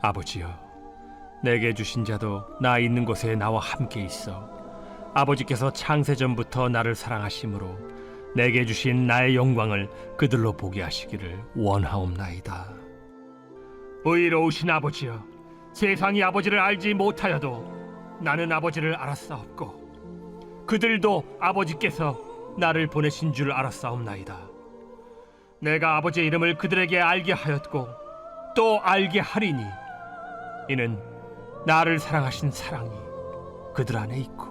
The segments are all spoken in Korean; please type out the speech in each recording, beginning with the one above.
아버지여, 내게 주신 자도 나 있는 곳에 나와 함께 있어 아버지께서 창세전부터 나를 사랑하심으로 내게 주신 나의 영광을 그들로 보게 하시기를 원하옵나이다. 의로우신 아버지여, 세상이 아버지를 알지 못하여도 나는 아버지를 알았사옵고 그들도 아버지께서 나를 보내신 줄 알았사옵나이다. 내가 아버지의 이름을 그들에게 알게 하였고 또 알게 하리니 이는 나를 사랑하신 사랑이 그들 안에 있고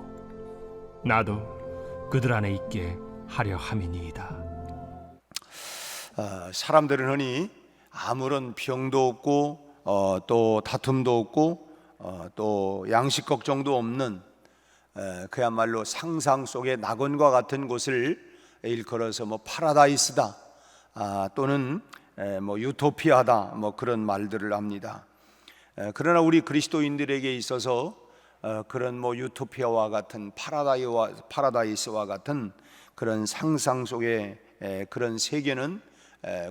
나도 그들 안에 있게 하려 함이니이다. 사람들은 흔히 아무런 병도 없고 또 다툼도 없고 또 양식 걱정도 없는 그야말로 상상 속의 낙원과 같은 곳을 일컬어서 파라다이스다 또는 유토피아다 그런 말들을 합니다. 그러나 우리 그리스도인들에게 있어서 그런 유토피아와 같은 파라다이스와 같은 그런 상상 속의 그런 세계는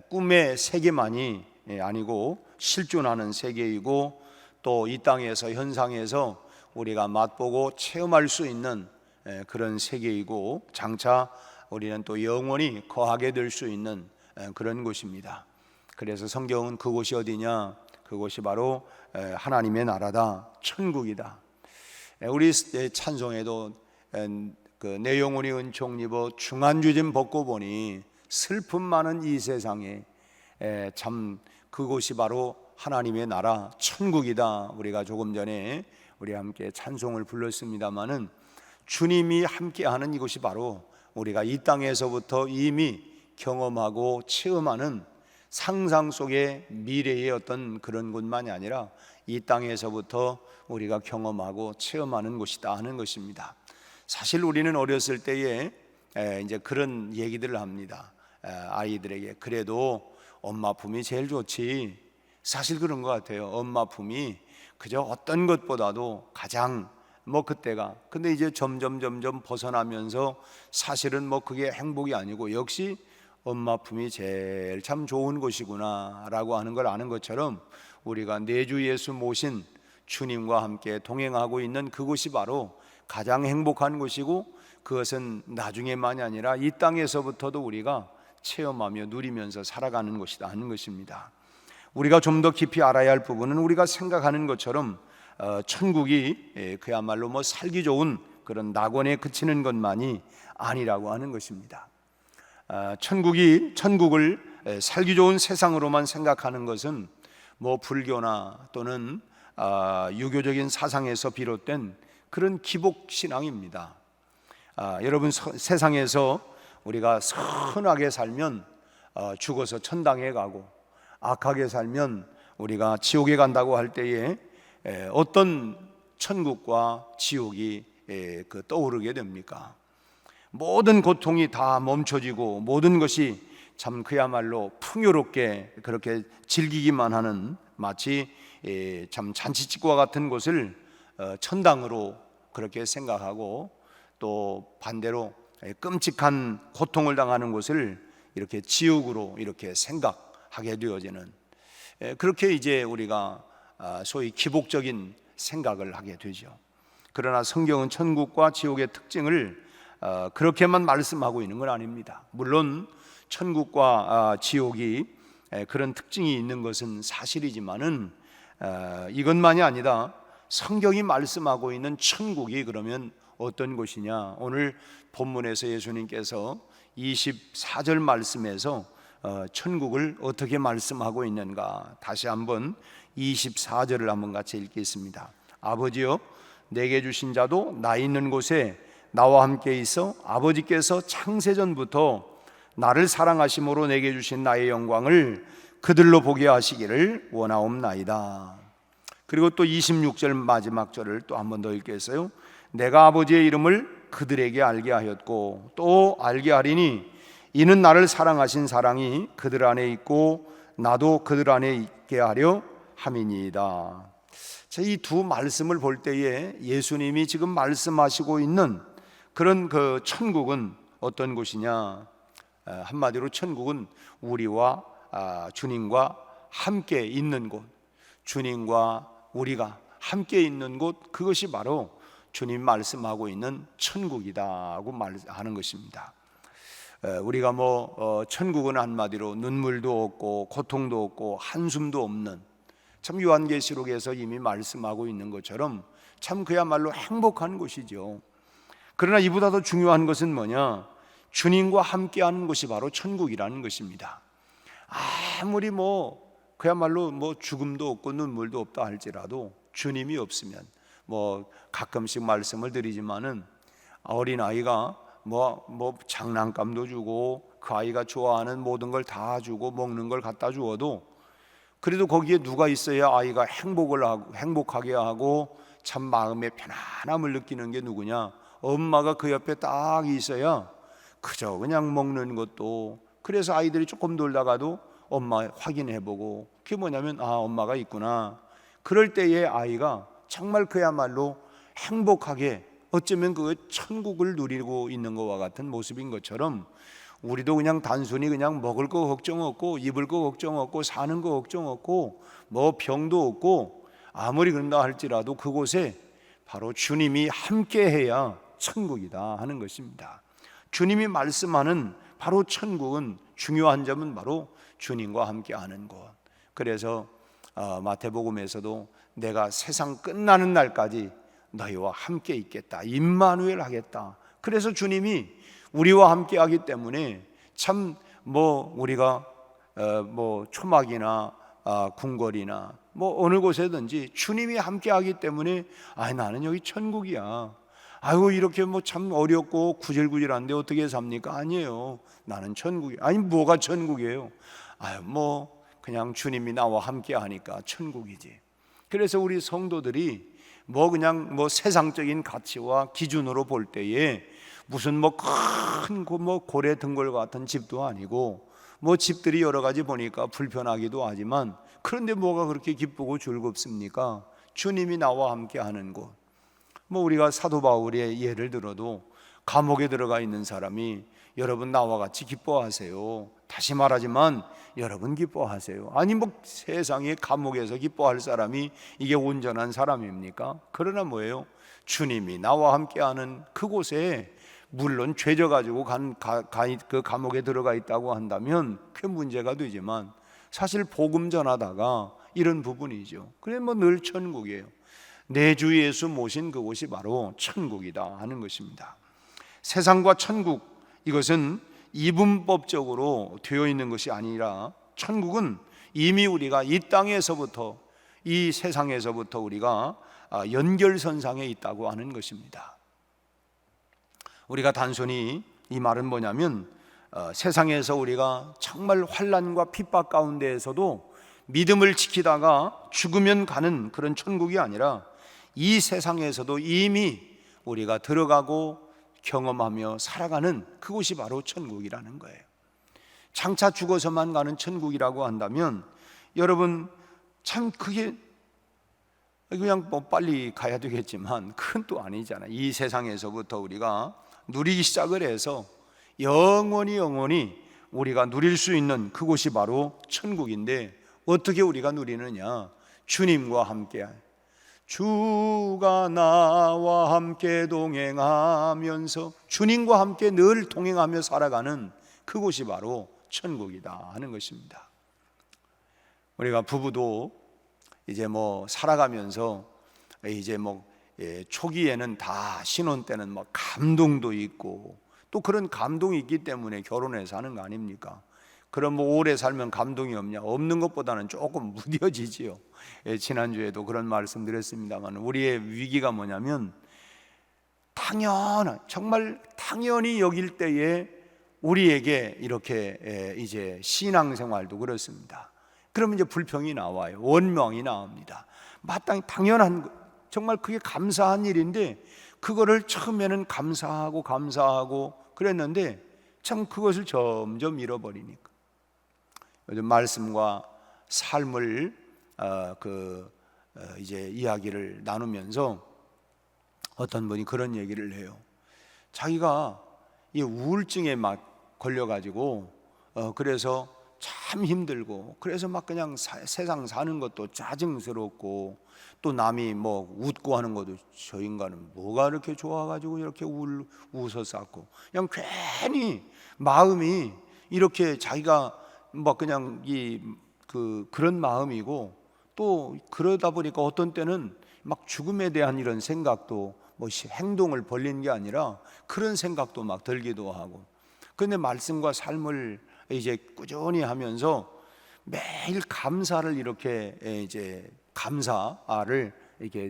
꿈의 세계만이 아니고 실존하는 세계이고 또 이 땅에서 현상에서 우리가 맛보고 체험할 수 있는 그런 세계이고 장차 우리는 또 영원히 거하게 될 수 있는 그런 곳입니다. 그래서 성경은 그곳이 어디냐? 그곳이 바로 하나님의 나라다, 천국이다. 우리 찬송에도 내 영혼이 은총 입어 중한주짐 벗고 보니 슬픔 많은 이 세상에 참 그곳이 바로 하나님의 나라 천국이다. 우리가 조금 전에 우리 함께 찬송을 불렀습니다마는 주님이 함께하는 이곳이 바로 우리가 이 땅에서부터 이미 경험하고 체험하는 상상 속의 미래의 어떤 그런 곳만이 아니라 이 땅에서부터 우리가 경험하고 체험하는 곳이다 하는 것입니다. 사실 우리는 어렸을 때에 이제 그런 얘기들을 합니다. 아이들에게 그래도 엄마 품이 제일 좋지. 사실 그런 것 같아요. 엄마 품이 그저 어떤 것보다도 가장 그때가 근데 이제 점점 벗어나면서 사실은 그게 행복이 아니고 역시 엄마 품이 제일 참 좋은 곳이구나 라고 하는 걸 아는 것처럼 우리가 내주 예수 모신 주님과 함께 동행하고 있는 그곳이 바로 가장 행복한 곳이고 그것은 나중에만이 아니라 이 땅에서부터도 우리가 체험하며 누리면서 살아가는 것이다 하는 것입니다. 우리가 좀 더 깊이 알아야 할 부분은 우리가 생각하는 것처럼 천국이 그야말로 살기 좋은 그런 낙원에 그치는 것만이 아니라고 하는 것입니다. 천국을 살기 좋은 세상으로만 생각하는 것은 불교나 또는 유교적인 사상에서 비롯된 그런 기복신앙입니다. 여러분, 세상에서 우리가 선하게 살면 죽어서 천당에 가고 악하게 살면 우리가 지옥에 간다고 할 때에 어떤 천국과 지옥이 떠오르게 됩니까? 모든 고통이 다 멈춰지고 모든 것이 참 그야말로 풍요롭게 그렇게 즐기기만 하는 마치 참 잔치집과 같은 곳을 천당으로 그렇게 생각하고 또 반대로 끔찍한 고통을 당하는 곳을 이렇게 지옥으로 이렇게 생각하게 되어지는 그렇게 이제 우리가 소위 기복적인 생각을 하게 되죠. 그러나 성경은 천국과 지옥의 특징을 그렇게만 말씀하고 있는 건 아닙니다. 물론 천국과 지옥이 그런 특징이 있는 것은 사실이지만은 이것만이 아니라 성경이 말씀하고 있는 천국이 그러면 어떤 곳이냐? 오늘 본문에서 예수님께서 24절 말씀에서 천국을 어떻게 말씀하고 있는가? 다시 한번 24절을 한번 같이 읽겠습니다. 아버지여, 내게 주신 자도 나 있는 곳에 나와 함께 있어 아버지께서 창세전부터 나를 사랑하심으로 내게 주신 나의 영광을 그들로 보게 하시기를 원하옵나이다. 그리고 또 26절 마지막 절을 또 한 번 더 읽겠어요. 내가 아버지의 이름을 그들에게 알게 하였고 또 알게 하리니 이는 나를 사랑하신 사랑이 그들 안에 있고 나도 그들 안에 있게 하려 함이니이다. 이 두 말씀을 볼 때에 예수님이 지금 말씀하시고 있는 그런 그 천국은 어떤 곳이냐? 한마디로 천국은 우리와 주님과 함께 있는 곳, 주님과 우리가 함께 있는 곳, 그것이 바로 주님 말씀하고 있는 천국이다고 말하는 것입니다. 우리가 천국은 한마디로 눈물도 없고 고통도 없고 한숨도 없는, 참 요한계시록에서 이미 말씀하고 있는 것처럼 참 그야말로 행복한 곳이죠. 그러나 이보다 더 중요한 것은 뭐냐? 주님과 함께하는 것이 바로 천국이라는 것입니다. 아무리 그야말로 죽음도 없고 눈물도 없다 할지라도 주님이 없으면, 가끔씩 말씀을 드리지만은 어린 아이가 장난감도 주고 그 아이가 좋아하는 모든 걸 다 주고 먹는 걸 갖다 주어도 그래도 거기에 누가 있어야 아이가 행복하게 하고 참 마음의 편안함을 느끼는 게 누구냐? 엄마가 그 옆에 딱 있어야 그저 그냥 먹는 것도, 그래서 아이들이 조금 놀다가도 엄마 확인해보고, 그게 뭐냐면 엄마가 있구나. 그럴 때에 아이가 정말 그야말로 행복하게, 어쩌면 그 천국을 누리고 있는 것과 같은 모습인 것처럼 우리도 그냥 단순히 그냥 먹을 거 걱정 없고 입을 거 걱정 없고 사는 거 걱정 없고 병도 없고 아무리 그런다 할지라도 그곳에 바로 주님이 함께해야 천국이다 하는 것입니다. 주님이 말씀하는 바로 천국은, 중요한 점은 바로 주님과 함께하는 것. 그래서 마태복음에서도 내가 세상 끝나는 날까지 너희와 함께 있겠다, 임마누엘 하겠다. 그래서 주님이 우리와 함께 하기 때문에 참 우리가 초막이나 궁궐이나 어느 곳에든지 주님이 함께 하기 때문에 나는 여기 천국이야, 아이고 이렇게 참 어렵고 구질구질한데 어떻게 삽니까? 아니에요, 나는 천국이에요. 아니 뭐가 천국이에요? 그냥 주님이 나와 함께 하니까 천국이지. 그래서 우리 성도들이 그냥 세상적인 가치와 기준으로 볼 때에 무슨 큰 고래 등골 같은 집도 아니고 집들이 여러 가지 보니까 불편하기도 하지만, 그런데 뭐가 그렇게 기쁘고 즐겁습니까? 주님이 나와 함께 하는 곳. 우리가 사도 바울의 예를 들어도 감옥에 들어가 있는 사람이 여러분 나와 같이 기뻐하세요. 다시 말하지만 여러분 기뻐하세요. 아니 세상에 감옥에서 기뻐할 사람이 이게 온전한 사람입니까? 그러나 뭐예요? 주님이 나와 함께하는 그곳에, 물론 죄져 가지고 그 감옥에 들어가 있다고 한다면 그 문제가 되지만 사실 복음 전하다가 이런 부분이죠. 그래 늘 천국이에요. 내 주 예수 모신 그곳이 바로 천국이다 하는 것입니다. 세상과 천국, 이것은 이분법적으로 되어 있는 것이 아니라 천국은 이미 우리가 이 땅에서부터, 이 세상에서부터 우리가 연결선상에 있다고 하는 것입니다. 우리가 단순히 이 말은 뭐냐면 세상에서 우리가 정말 환난과 핍박 가운데에서도 믿음을 지키다가 죽으면 가는 그런 천국이 아니라 이 세상에서도 이미 우리가 들어가고 경험하며 살아가는 그곳이 바로 천국이라는 거예요. 장차 죽어서만 가는 천국이라고 한다면 여러분 참 그게 그냥 빨리 가야 되겠지만 그건 또 아니잖아요. 이 세상에서부터 우리가 누리기 시작을 해서 영원히 우리가 누릴 수 있는 그곳이 바로 천국인데, 어떻게 우리가 누리느냐? 주님과 함께, 주가 나와 함께 동행하면서 주님과 함께 늘 동행하며 살아가는 그곳이 바로 천국이다 하는 것입니다. 우리가 부부도 이제 살아가면서 이제 초기에는 다 신혼 때는 감동도 있고 또 그런 감동이 있기 때문에 결혼해서 하는 거 아닙니까? 그럼 오래 살면 감동이 없냐? 없는 것보다는 조금 무뎌지지요. 지난주에도 그런 말씀 드렸습니다만, 우리의 위기가 뭐냐면 정말 당연히 여길 때에 우리에게 이렇게 이제 신앙생활도 그렇습니다. 그러면 이제 불평이 나와요. 원망이 나옵니다. 마땅히 당연한 거, 정말 그게 감사한 일인데 그거를 처음에는 감사하고 그랬는데 참 그것을 점점 잃어버리니까 요즘 말씀과 삶을 이제 이야기를 나누면서 어떤 분이 그런 얘기를 해요. 자기가 이 우울증에 막 걸려가지고 그래서 참 힘들고, 그래서 막 그냥 세상 사는 것도 짜증스럽고, 또 남이 뭐 웃고 하는 것도 저 인간은 뭐가 이렇게 좋아가지고 이렇게 웃어쌌고, 그냥 괜히 마음이 이렇게 자기가 뭐 그냥 그런 마음이고, 또 그러다 보니까 어떤 때는 막 죽음에 대한 이런 생각도, 뭐 행동을 벌린 게 아니라 그런 생각도 막 들기도 하고. 그런데 말씀과 삶을 이제 꾸준히 하면서 매일 감사를 이렇게 이제 감사를 이렇게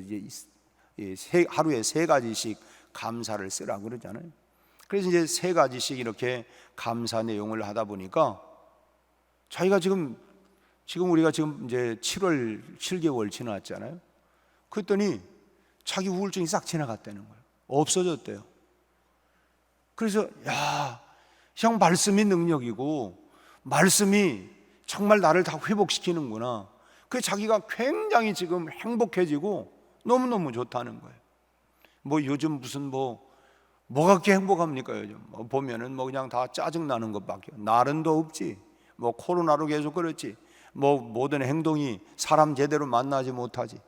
이제 하루에 3가지씩 감사를 쓰라고 그러잖아요. 그래서 이제 3가지씩 이렇게 감사 내용을 하다 보니까 자기가 지금 우리가 지금 이제 7개월 지났잖아요. 그랬더니 자기 우울증이 싹 지나갔다는 거예요. 없어졌대요. 그래서 형 말씀이 능력이고 말씀이 정말 나를 다 회복시키는구나. 그 자기가 굉장히 지금 행복해지고 너무너무 좋다는 거예요. 뭐 요즘 무슨 뭐가 그렇게 행복합니까? 요즘 보면은 그냥 다 짜증나는 것밖에, 날은도 없지, 뭐 코로나로 계속 그렇지, 뭐 모든 행동이 사람 제대로 만나지 못하지.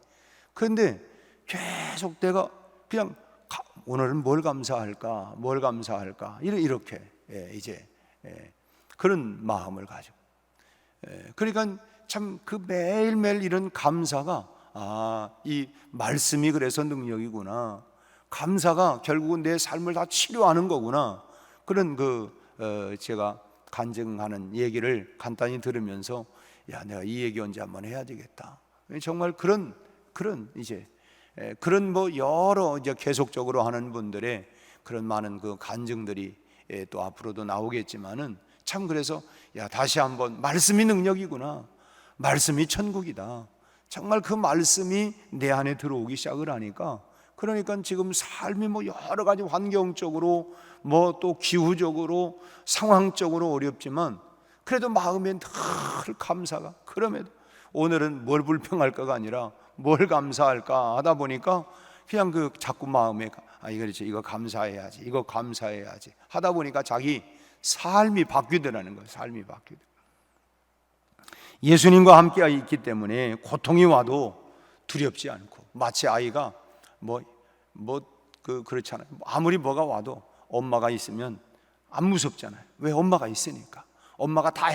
그런데 계속 내가 그냥 오늘은 뭘 감사할까 이렇게 이제 그런 마음을 가지고, 그러니까 참 그 매일매일 이런 감사가, 이 말씀이 그래서 능력이구나, 감사가 결국은 내 삶을 다 치료하는 거구나, 그런 제가 간증하는 얘기를 간단히 들으면서 내가 이 얘기 언제 한번 해야 되겠다. 정말 그런 이제 그런 여러 이제 계속적으로 하는 분들의 그런 많은 그 간증들이 또 앞으로도 나오겠지만은, 참 그래서 다시 한번 말씀이 능력이구나, 말씀이 천국이다, 정말 그 말씀이 내 안에 들어오기 시작을 하니까, 그러니까 지금 삶이 여러 가지 환경적으로 또 기후적으로 상황적으로 어렵지만 그래도 마음엔 늘 감사가, 그럼에도 오늘은 뭘 불평할까가 아니라 뭘 감사할까 하다 보니까 그냥 자꾸 마음에 이거 감사해야지, 이거 감사해야지 하다 보니까 자기 삶이 바뀌더라는 거예요. 삶이 바뀌더. 예수님과 함께 있기 때문에 고통이 와도 두렵지 않고, 마치 아이가 그렇잖아요. 아무리 뭐가 와도 엄마가 있으면 안 무섭잖아요. 왜? 엄마가 있으니까. 엄마가 다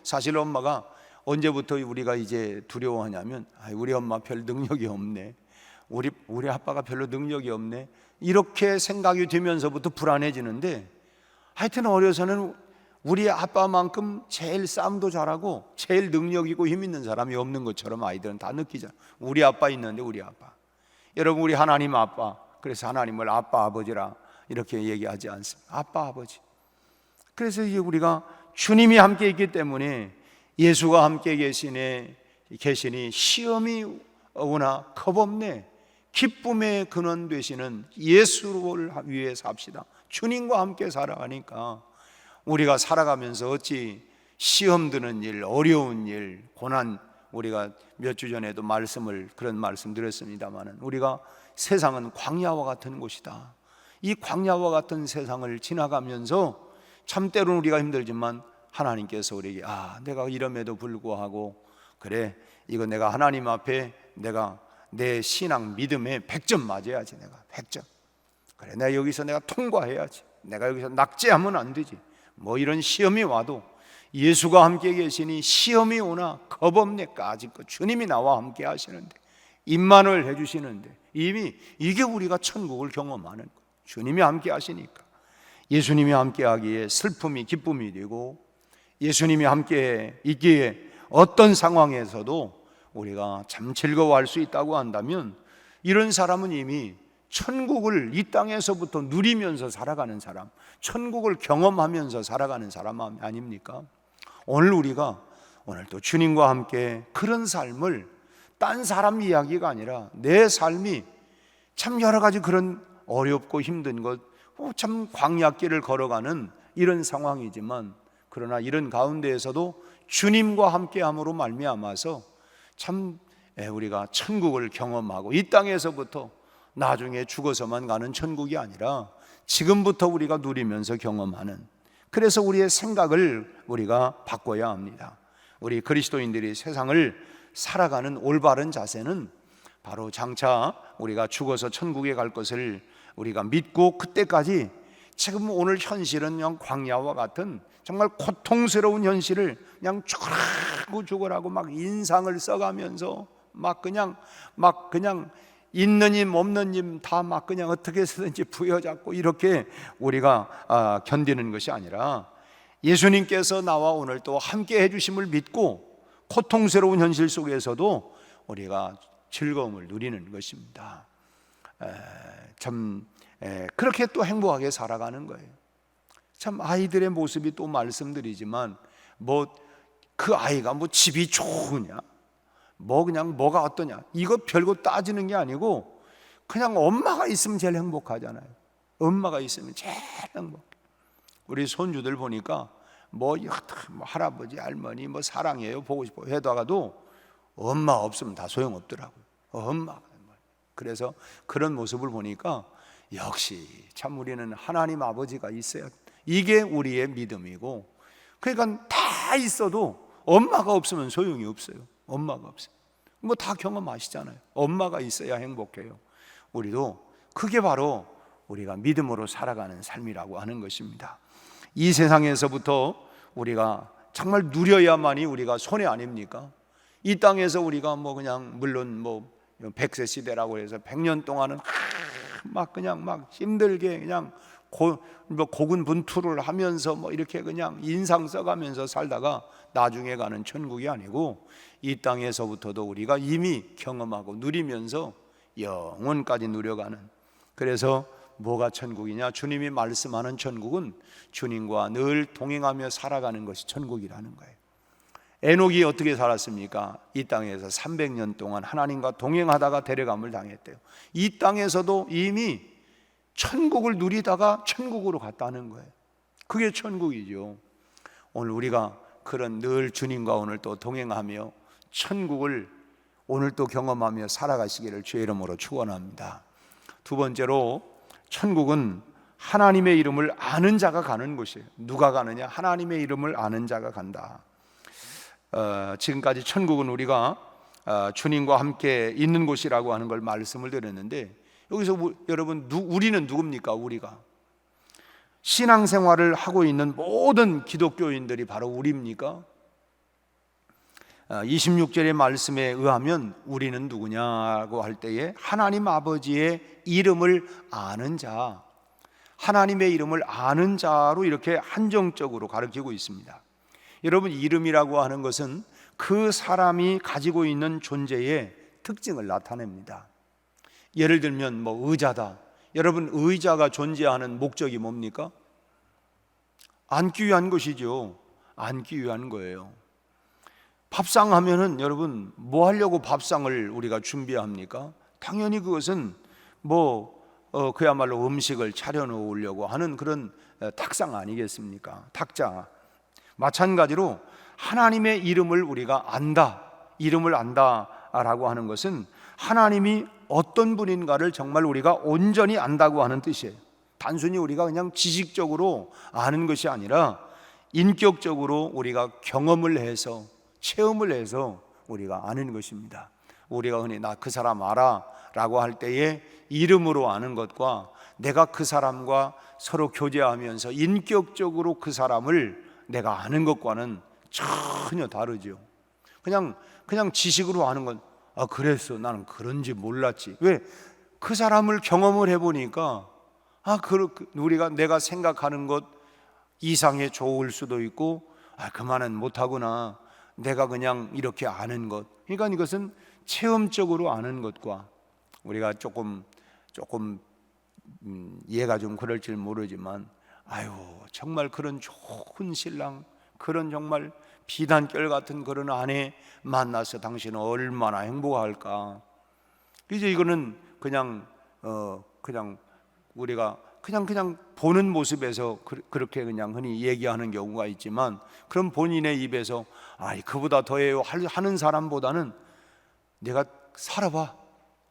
사실 엄마가 언제부터 우리가 이제 두려워하냐면, 우리 엄마 별 능력이 없네, 우리 아빠가 별로 능력이 없네, 이렇게 생각이 되면서부터 불안해지는데, 하여튼 어려서는 우리 아빠만큼 제일 싸움도 잘하고 제일 능력 있고 힘 있는 사람이 없는 것처럼 아이들은 다 느끼잖아요. 우리 아빠 있는데, 우리 아빠. 여러분, 우리 하나님 아빠, 그래서 하나님을 아빠 아버지라 이렇게 얘기하지 않습니다. 아빠 아버지. 그래서 이제 우리가 주님이 함께 있기 때문에, 예수가 함께 계시니 시험이 오나 겁없네, 기쁨의 근원 되시는 예수를 위해 삽시다. 주님과 함께 살아가니까 우리가 살아가면서 어찌 시험 드는 일, 어려운 일, 고난, 우리가 몇 주 전에도 그런 말씀 드렸습니다마는, 우리가 세상은 광야와 같은 곳이다. 이 광야와 같은 세상을 지나가면서 참 때로는 우리가 힘들지만 하나님께서 우리에게 내가 이럼에도 불구하고, 그래, 이거 내가 하나님 앞에 내가 내 신앙 믿음에 100점 맞아야지, 내가 100점. 그래, 내가 여기서 내가 통과해야지, 내가 여기서 낙제하면 안 되지. 이런 시험이 와도 예수가 함께 계시니 시험이 오나 겁없네까지 주님이 나와 함께 하시는데, 임만을 해주시는데, 이미 이게 우리가 천국을 경험하는 거예요. 주님이 함께 하시니까. 예수님이 함께 하기에 슬픔이 기쁨이 되고, 예수님이 함께 있기에 어떤 상황에서도 우리가 참 즐거워할 수 있다고 한다면, 이런 사람은 이미 천국을 이 땅에서부터 누리면서 살아가는 사람, 천국을 경험하면서 살아가는 사람 아닙니까? 오늘 우리가 오늘도 주님과 함께 그런 삶을, 딴 사람 이야기가 아니라 내 삶이 참 여러 가지 그런 어렵고 힘든 것, 참 광야길을 걸어가는 이런 상황이지만, 그러나 이런 가운데에서도 주님과 함께함으로 말미암아서 참 우리가 천국을 경험하고, 이 땅에서부터 나중에 죽어서만 가는 천국이 아니라 지금부터 우리가 누리면서 경험하는, 그래서 우리의 생각을 우리가 바꿔야 합니다. 우리 그리스도인들이 세상을 살아가는 올바른 자세는 바로 장차 우리가 죽어서 천국에 갈 것을 우리가 믿고 그때까지 지금 오늘 현실은 그냥 광야와 같은 정말 고통스러운 현실을 그냥 죽으라고 막 인상을 써가면서 막 그냥 있는 힘 없는 힘 다 막 그냥 어떻게 해서든지 부여잡고 이렇게 우리가 견디는 것이 아니라 예수님께서 나와 오늘 또 함께 해주심을 믿고 고통스러운 현실 속에서도 우리가 즐거움을 누리는 것입니다. 그렇게 또 행복하게 살아가는 거예요. 참 아이들의 모습이 또 말씀드리지만 뭐 그 아이가 뭐 집이 좋으냐 뭐 그냥 뭐가 어떠냐 이거 별거 따지는 게 아니고 그냥 엄마가 있으면 제일 행복하잖아요. 엄마가 있으면 제일 행복. 우리 손주들 보니까 뭐 할아버지 할머니 뭐 사랑해요 보고 싶어 해다가도 엄마 없으면 다 소용없더라고요. 엄마가. 그래서 그런 모습을 보니까 역시 참 우리는 하나님 아버지가 있어야 이게 우리의 믿음이고, 그러니까 다 있어도 엄마가 없으면 소용이 없어요. 엄마가 없어요. 뭐 다 경험하시잖아요. 엄마가 있어야 행복해요. 우리도 그게 바로 우리가 믿음으로 살아가는 삶이라고 하는 것입니다. 이 세상에서부터 우리가 정말 누려야만이 우리가 손해 아닙니까? 이 땅에서 우리가 뭐 그냥 물론 뭐 100세 시대라고 해서 100년 동안은 막 그냥 막 힘들게 그냥 고군분투를 하면서 뭐 이렇게 그냥 인상 써가면서 살다가 나중에 가는 천국이 아니고 이 땅에서부터도 우리가 이미 경험하고 누리면서 영원까지 누려가는, 그래서 뭐가 천국이냐? 주님이 말씀하는 천국은 주님과 늘 동행하며 살아가는 것이 천국이라는 거예요. 에녹이 어떻게 살았습니까? 이 땅에서 300년 동안 하나님과 동행하다가 데려감을 당했대요. 이 땅에서도 이미 천국을 누리다가 천국으로 갔다는 거예요. 그게 천국이죠. 오늘 우리가 그런 늘 주님과 오늘 또 동행하며 천국을 오늘 또 경험하며 살아가시기를 주의 이름으로 축원합니다. 두 번째로, 천국은 하나님의 이름을 아는 자가 가는 곳이에요. 누가 가느냐? 하나님의 이름을 아는 자가 간다. 지금까지 천국은 우리가 주님과 함께 있는 곳이라고 하는 걸 말씀을 드렸는데, 여기서 여러분 우리는 누굽니까? 우리가 신앙생활을 하고 있는 모든 기독교인들이 바로 우리입니까? 26절의 말씀에 의하면 우리는 누구냐고 할 때에 하나님 아버지의 이름을 아는 자, 하나님의 이름을 아는 자로 이렇게 한정적으로 가르치고 있습니다. 여러분, 이름이라고 하는 것은 그 사람이 가지고 있는 존재의 특징을 나타냅니다. 예를 들면 뭐 의자다. 여러분, 의자가 존재하는 목적이 뭡니까? 앉기 위한 것이죠. 앉기 위한 거예요. 밥상 하면은 여러분 뭐 하려고 밥상을 우리가 준비합니까? 당연히 그것은 그야말로 음식을 차려 놓으려고 하는 그런 탁상 아니겠습니까? 탁자. 마찬가지로 하나님의 이름을 우리가 안다, 이름을 안다라고 하는 것은 하나님이 어떤 분인가를 정말 우리가 온전히 안다고 하는 뜻이에요. 단순히 우리가 그냥 지식적으로 아는 것이 아니라 인격적으로 우리가 경험을 해서, 체험을 해서 우리가 아는 것입니다. 우리가 흔히 나 그 사람 알아 라고 할 때에 이름으로 아는 것과 내가 그 사람과 서로 교제하면서 인격적으로 그 사람을 내가 아는 것과는 전혀 다르죠. 그냥 지식으로 아는 건 그랬어, 나는 그런지 몰랐지. 왜? 그 사람을 경험을 해보니까 우리가 내가 생각하는 것 이상에 좋을 수도 있고 그만은 못하구나, 내가 그냥 이렇게 아는 것. 그러니까 이것은 체험적으로 아는 것과 우리가 조금 이해가 좀 그럴지 모르지만 정말 그런 좋은 신랑, 그런 정말 비단결 같은 그런 아내 만나서 당신은 얼마나 행복할까. 이제 이거는 그냥 우리가 그냥 보는 모습에서 그렇게 그냥 흔히 얘기하는 경우가 있지만, 그럼 본인의 입에서 그보다 더해요 하는 사람보다는 내가 살아봐,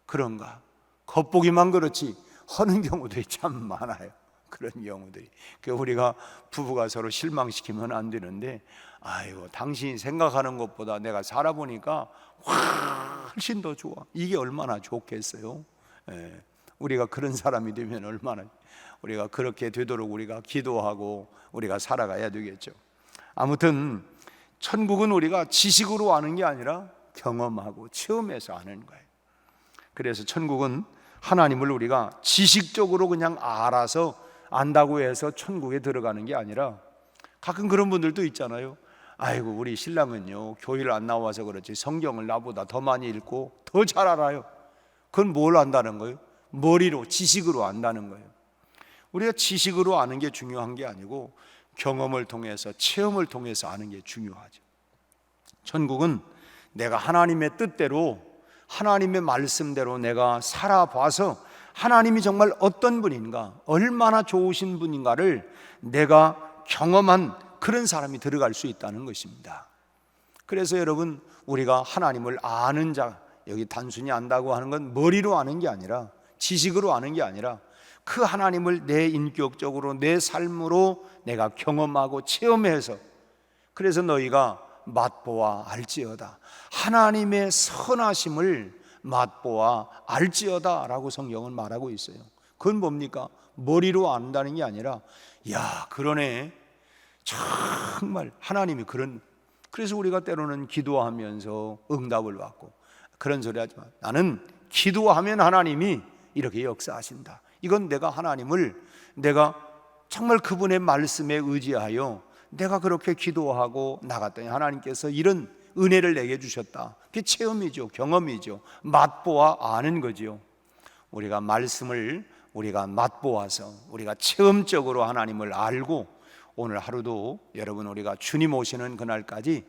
그런가, 겉보기만 그렇지 하는 경우들이 참 많아요. 그런 경우들이. 그 우리가 부부가 서로 실망시키면 안 되는데, 아이고 당신이 생각하는 것보다 내가 살아보니까 훨씬 더 좋아. 이게 얼마나 좋겠어요. 우리가 그런 사람이 되면 얼마나, 우리가 그렇게 되도록 우리가 기도하고 우리가 살아가야 되겠죠. 아무튼 천국은 우리가 지식으로 아는 게 아니라 경험하고 체험해서 아는 거예요. 그래서 천국은 하나님을 우리가 지식적으로 그냥 알아서 안다고 해서 천국에 들어가는 게 아니라, 가끔 그런 분들도 있잖아요. 아이고 우리 신랑은요 교회를 안 나와서 그렇지 성경을 나보다 더 많이 읽고 더 잘 알아요. 그건 뭘 안다는 거예요? 머리로, 지식으로 안다는 거예요. 우리가 지식으로 아는 게 중요한 게 아니고 경험을 통해서, 체험을 통해서 아는 게 중요하죠. 천국은 내가 하나님의 뜻대로, 하나님의 말씀대로 내가 살아봐서 하나님이 정말 어떤 분인가, 얼마나 좋으신 분인가를 내가 경험한 그런 사람이 들어갈 수 있다는 것입니다. 그래서 여러분, 우리가 하나님을 아는 자, 여기 단순히 안다고 하는 건 머리로 아는 게 아니라, 지식으로 아는 게 아니라 그 하나님을 내 인격적으로, 내 삶으로 내가 경험하고 체험해서, 그래서 너희가 맛보아 알지어다, 하나님의 선하심을 맛보아 알지어다 라고 성경은 말하고 있어요. 그건 뭡니까? 머리로 안다는 게 아니라, 야 그러네, 정말 하나님이 그런. 그래서 우리가 때로는 기도하면서 응답을 받고 그런 소리 하지만, 나는 기도하면 하나님이 이렇게 역사하신다. 이건 내가 하나님을, 내가 정말 그분의 말씀에 의지하여 내가 그렇게 기도하고 나갔더니 하나님께서 이런 은혜를 내게 주셨다. 그게 체험이죠, 경험이죠, 맛보아 아는 거죠. 우리가 말씀을 우리가 맛보아서 우리가 체험적으로 하나님을 알고, 오늘 하루도 여러분 우리가 주님 오시는 그날까지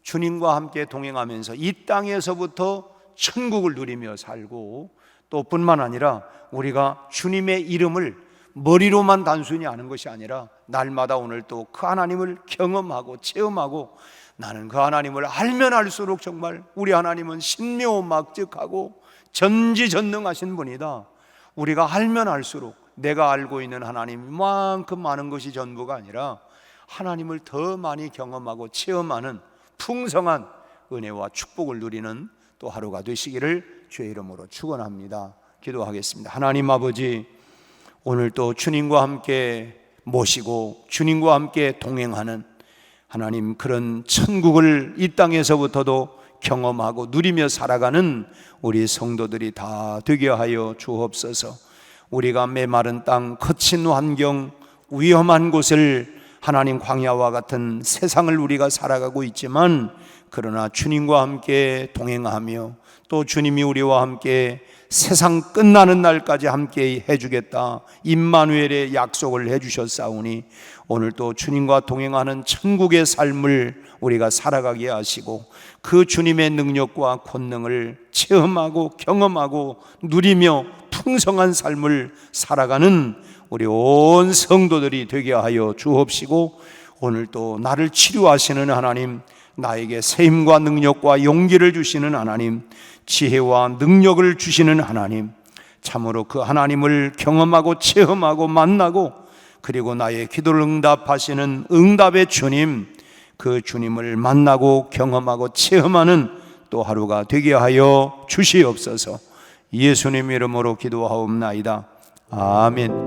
주님과 함께 동행하면서 이 땅에서부터 천국을 누리며 살고, 또 뿐만 아니라 우리가 주님의 이름을 머리로만 단순히 아는 것이 아니라 날마다 오늘 또 그 하나님을 경험하고 체험하고, 나는 그 하나님을 알면 알수록 정말 우리 하나님은 신묘막측하고 전지전능하신 분이다. 우리가 알면 알수록 내가 알고 있는 하나님만큼 많은 것이 전부가 아니라 하나님을 더 많이 경험하고 체험하는 풍성한 은혜와 축복을 누리는 또 하루가 되시기를 주의 이름으로 축원합니다. 기도하겠습니다. 하나님 아버지, 오늘 또 주님과 함께 모시고 주님과 함께 동행하는 하나님, 그런 천국을 이 땅에서부터도 경험하고 누리며 살아가는 우리 성도들이 다 되게 하여 주옵소서. 우리가 메마른 땅, 거친 환경, 위험한 곳을, 하나님 광야와 같은 세상을 우리가 살아가고 있지만, 그러나 주님과 함께 동행하며 또 주님이 우리와 함께 세상 끝나는 날까지 함께 해주겠다, 임마누엘의 약속을 해주셨사오니, 오늘 또 주님과 동행하는 천국의 삶을 우리가 살아가게 하시고, 그 주님의 능력과 권능을 체험하고 경험하고 누리며 풍성한 삶을 살아가는 우리 온 성도들이 되게 하여 주옵시고, 오늘 또 나를 치료하시는 하나님, 나에게 세임과 능력과 용기를 주시는 하나님, 지혜와 능력을 주시는 하나님, 참으로 그 하나님을 경험하고 체험하고 만나고, 그리고 나의 기도를 응답하시는 응답의 주님, 그 주님을 만나고 경험하고 체험하는 또 하루가 되게 하여 주시옵소서. 예수님 이름으로 기도하옵나이다. 아멘.